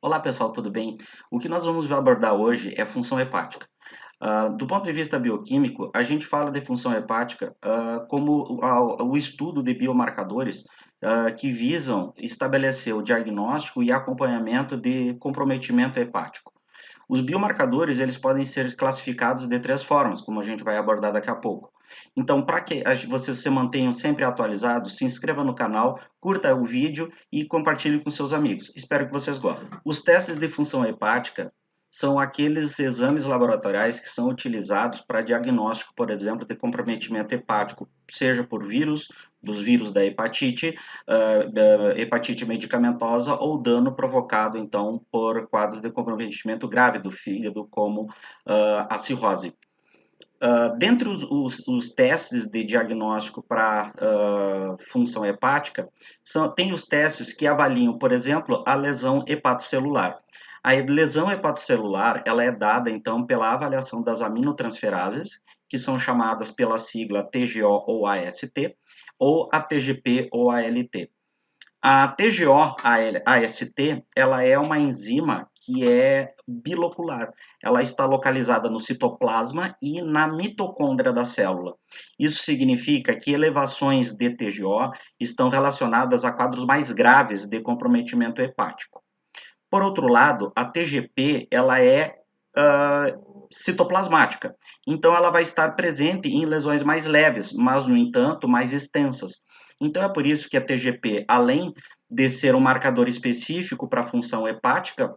Olá pessoal, tudo bem? O que nós vamos abordar hoje é função hepática. Do ponto de vista bioquímico, a gente fala de função hepática como o estudo de biomarcadores que visam estabelecer o diagnóstico e acompanhamento de comprometimento hepático. Os biomarcadores eles podem ser classificados de três formas, como a gente vai abordar daqui a pouco. Então, para que vocês se mantenham sempre atualizados, se inscreva no canal, curta o vídeo e compartilhe com seus amigos. Espero que vocês gostem. Os testes de função hepática são aqueles exames laboratoriais que são utilizados para diagnóstico, por exemplo, de comprometimento hepático, seja por vírus, dos vírus da hepatite medicamentosa ou dano provocado, então, por quadros de comprometimento grave do fígado, como a cirrose. Dentre os testes de diagnóstico para função hepática, tem os testes que avaliam, por exemplo, a lesão hepatocelular. A lesão hepatocelular ela é dada, então, pela avaliação das aminotransferases, que são chamadas pela sigla TGO ou AST, ou a TGP ou ALT. A TGO-AST, ela é uma enzima que é bilocular. Ela está localizada no citoplasma e na mitocôndria da célula. Isso significa que elevações de TGO estão relacionadas a quadros mais graves de comprometimento hepático. Por outro lado, a TGP, ela é citoplasmática. Então, ela vai estar presente em lesões mais leves, mas, no entanto, mais extensas. Então, é por isso que a TGP, além de ser um marcador específico para a função hepática,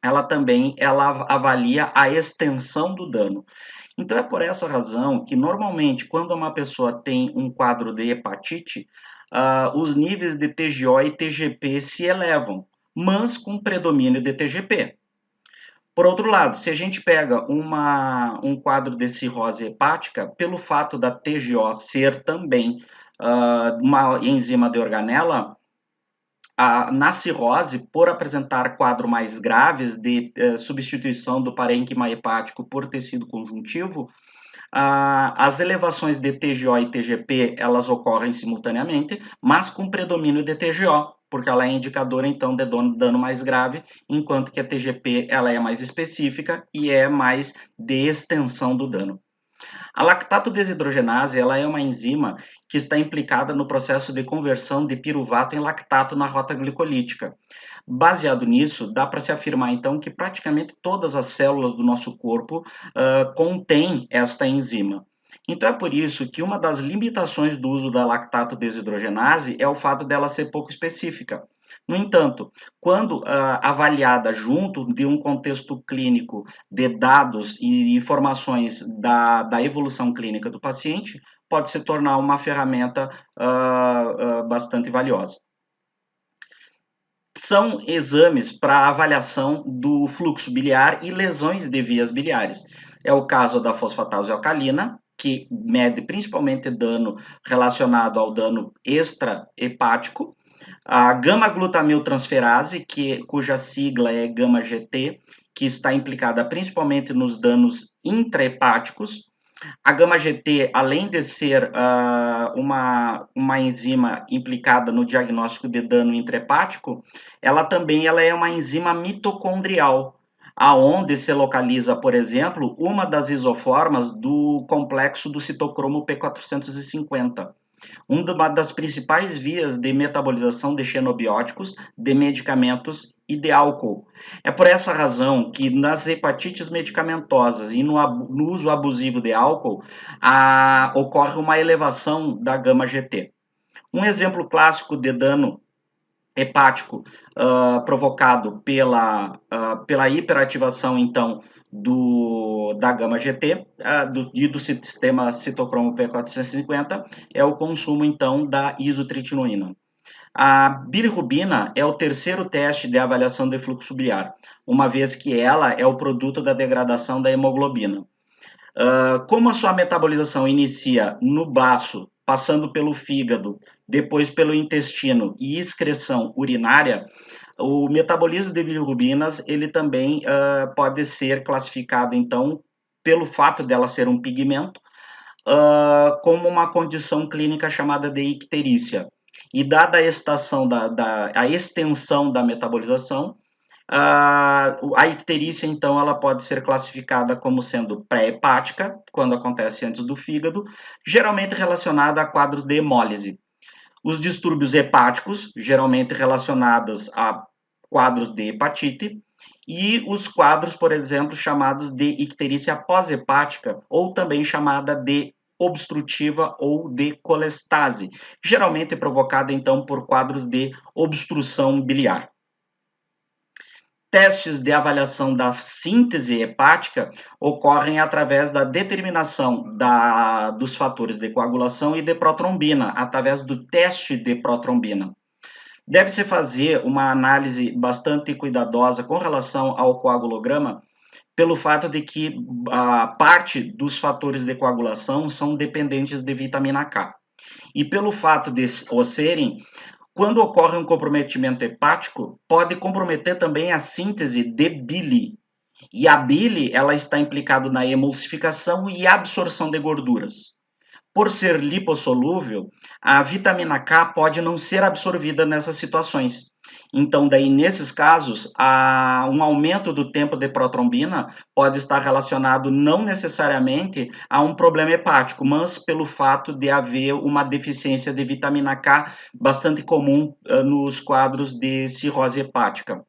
ela avalia a extensão do dano. Então, é por essa razão que, normalmente, quando uma pessoa tem um quadro de hepatite, os níveis de TGO e TGP se elevam, mas com predomínio de TGP. Por outro lado, se a gente pega um quadro de cirrose hepática, pelo fato da TGO ser também uma enzima de organela, na cirrose, por apresentar quadros mais graves de substituição do parênquima hepático por tecido conjuntivo, as elevações de TGO e TGP elas ocorrem simultaneamente, mas com predomínio de TGO, porque ela é indicadora então de dano mais grave, enquanto que a TGP ela é mais específica e é mais de extensão do dano. A lactato desidrogenase ela é uma enzima que está implicada no processo de conversão de piruvato em lactato na rota glicolítica. Baseado nisso, dá para se afirmar então que praticamente todas as células do nosso corpo contêm esta enzima. Então é por isso que uma das limitações do uso da lactato desidrogenase é o fato dela ser pouco específica. No entanto, quando avaliada junto de um contexto clínico de dados e informações da evolução clínica do paciente, pode se tornar uma ferramenta bastante valiosa. São exames para avaliação do fluxo biliar e lesões de vias biliares. É o caso da fosfatase alcalina, que mede principalmente dano relacionado ao dano extrahepático, a gama-glutamiltransferase, cuja sigla é gama-GT, que está implicada principalmente nos danos intrahepáticos. A gama-GT, além de ser uma enzima implicada no diagnóstico de dano intrahepático, ela é uma enzima mitocondrial, aonde se localiza, por exemplo, uma das isoformas do complexo do citocromo P450. Uma das principais vias de metabolização de xenobióticos, de medicamentos e de álcool. É por essa razão que nas hepatites medicamentosas e no uso abusivo de álcool, ocorre uma elevação da gama-GT. Um exemplo clássico de dano hepático provocado pela hiperativação, então, da gama-GT do sistema citocromo P450 é o consumo, então, da isotretinoína. A bilirrubina é o terceiro teste de avaliação de fluxo biliar, uma vez que ela é o produto da degradação da hemoglobina. Como a sua metabolização inicia no baço, passando pelo fígado, depois pelo intestino e excreção urinária, o metabolismo de bilirrubinas ele também pode ser classificado, então, pelo fato dela ser um pigmento, como uma condição clínica chamada de icterícia. E dada a extensão da metabolização, A icterícia, então, ela pode ser classificada como sendo pré-hepática, quando acontece antes do fígado, geralmente relacionada a quadros de hemólise. Os distúrbios hepáticos, geralmente relacionados a quadros de hepatite, e os quadros, por exemplo, chamados de icterícia pós-hepática, ou também chamada de obstrutiva ou de colestase, geralmente provocada, então, por quadros de obstrução biliar. Testes de avaliação da síntese hepática ocorrem através da determinação dos fatores de coagulação e de protrombina, através do teste de protrombina. Deve-se fazer uma análise bastante cuidadosa com relação ao coagulograma, pelo fato de que a parte dos fatores de coagulação são dependentes de vitamina K. E pelo fato de o serem, quando ocorre um comprometimento hepático, pode comprometer também a síntese de bile. E a bile, ela está implicada na emulsificação e absorção de gorduras. Por ser lipossolúvel, a vitamina K pode não ser absorvida nessas situações. Então, daí, nesses casos, um aumento do tempo de protrombina pode estar relacionado não necessariamente a um problema hepático, mas pelo fato de haver uma deficiência de vitamina K bastante comum nos quadros de cirrose hepática.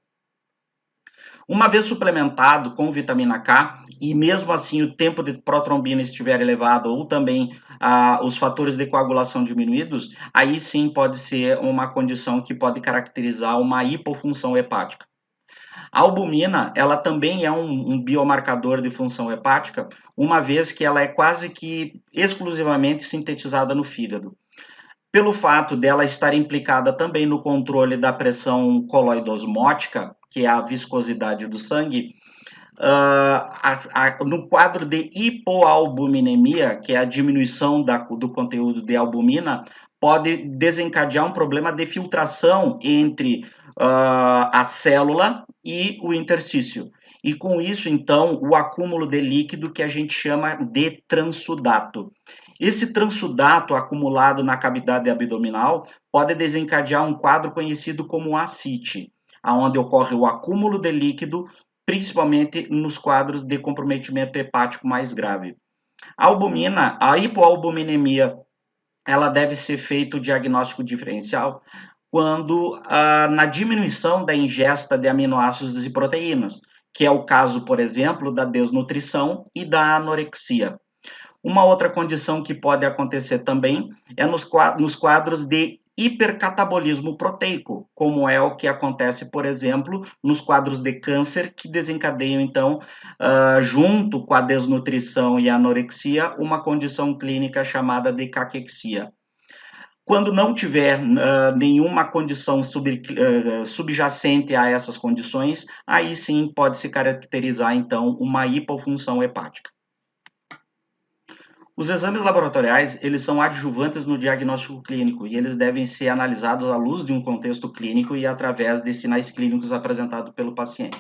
Uma vez suplementado com vitamina K, e mesmo assim o tempo de protrombina estiver elevado, ou também os fatores de coagulação diminuídos, aí sim pode ser uma condição que pode caracterizar uma hipofunção hepática. A albumina, ela também é um biomarcador de função hepática, uma vez que ela é quase que exclusivamente sintetizada no fígado. Pelo fato dela estar implicada também no controle da pressão coloidosmótica, que é a viscosidade do sangue, no quadro de hipoalbuminemia, que é a diminuição do conteúdo de albumina, pode desencadear um problema de filtração entre a célula e o interstício. E com isso, então, o acúmulo de líquido que a gente chama de transudato. Esse transudato acumulado na cavidade abdominal pode desencadear um quadro conhecido como ascite, onde ocorre o acúmulo de líquido, principalmente nos quadros de comprometimento hepático mais grave. A albumina, a hipoalbuminemia, ela deve ser feito o diagnóstico diferencial quando na diminuição da ingesta de aminoácidos e proteínas, que é o caso, por exemplo, da desnutrição e da anorexia. Uma outra condição que pode acontecer também é nos quadros de hipercatabolismo proteico, como é o que acontece, por exemplo, nos quadros de câncer, que desencadeiam, então, junto com a desnutrição e a anorexia, uma condição clínica chamada de caquexia. Quando não tiver nenhuma condição subjacente a essas condições, aí sim pode se caracterizar, então, uma hipofunção hepática. Os exames laboratoriais, eles são adjuvantes no diagnóstico clínico e eles devem ser analisados à luz de um contexto clínico e através de sinais clínicos apresentados pelo paciente.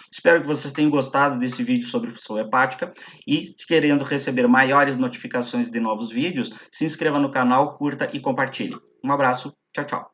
Espero que vocês tenham gostado desse vídeo sobre função hepática e, querendo receber maiores notificações de novos vídeos, se inscreva no canal, curta e compartilhe. Um abraço, tchau, tchau.